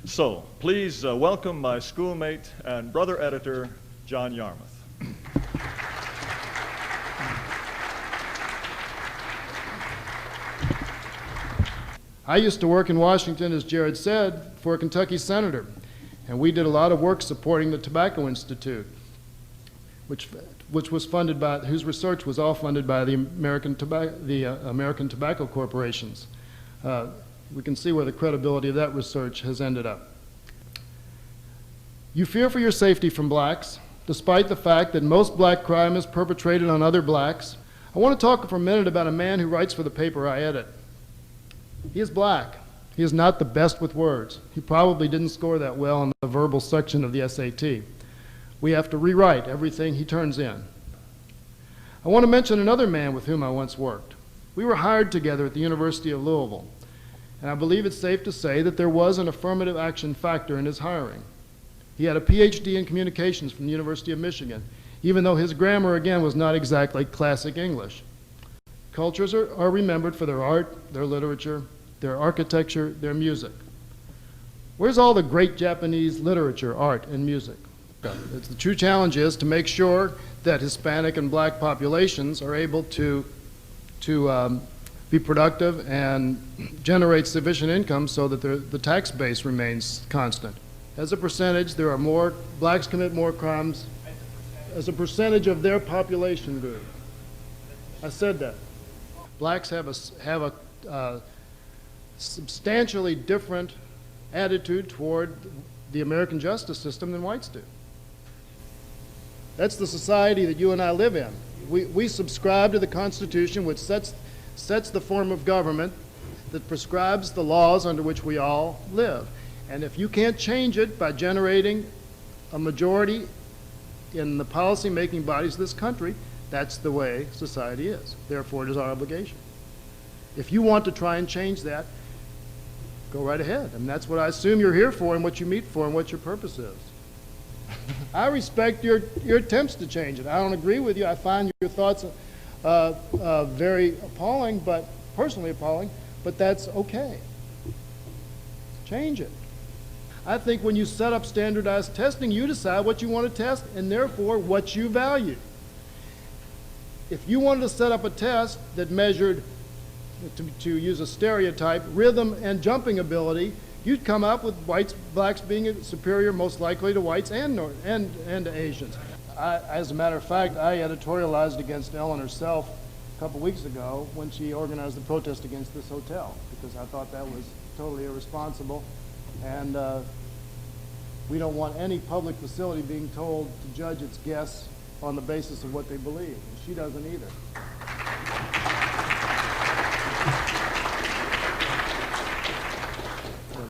So, please welcome my schoolmate and brother editor, John Yarmuth. I used to work in Washington, as Jared said, for a Kentucky senator, and we did a lot of work supporting the Tobacco Institute, which was funded by, whose research was all funded by the American Tobacco Corporations. We can see where the credibility of that research has ended up. You fear for your safety from blacks, despite the fact that most black crime is perpetrated on other blacks. I want to talk for a minute about a man who writes for the paper I edit. He is black. He is not the best with words. He probably didn't score that well in the verbal section of the SAT. We have to rewrite everything he turns in. I want to mention another man with whom I once worked. We were hired together at the University of Louisville, and I believe it's safe to say that there was an affirmative action factor in his hiring. He had a PhD in communications from the University of Michigan, even though his grammar, again, was not exactly classic English. Cultures are remembered for their art, their literature, their architecture, their music. Where's all the great Japanese literature, art, and music? The true challenge is to make sure that Hispanic and black populations are able to be productive and generate sufficient income so that the tax base remains constant. As a percentage, there are more, blacks commit more crimes as a percentage of their population group. I said that. Blacks have a substantially different attitude toward the American justice system than whites do. That's the society that you and I live in. We subscribe to the Constitution, which sets the form of government that prescribes the laws under which we all live. And if you can't change it by generating a majority in the policy-making bodies of this country, that's the way society is. Therefore, it is our obligation. If you want to try and change that, go right ahead. And that's what I assume you're here for and what you meet for and what your purpose is. I respect your attempts to change it. I don't agree with you. I find your thoughts very appalling, but personally appalling, but that's okay. Change it. I think when you set up standardized testing, you decide what you want to test and therefore what you value. If you wanted to set up a test that measured, to use a stereotype, rhythm and jumping ability, you'd come up with blacks being superior most likely to whites and to Asians. As a matter of fact, I editorialized against Ellen herself a couple weeks ago when she organized the protest against this hotel because I thought that was totally irresponsible, and we don't want any public facility being told to judge its guests on the basis of what they believe. And she doesn't either.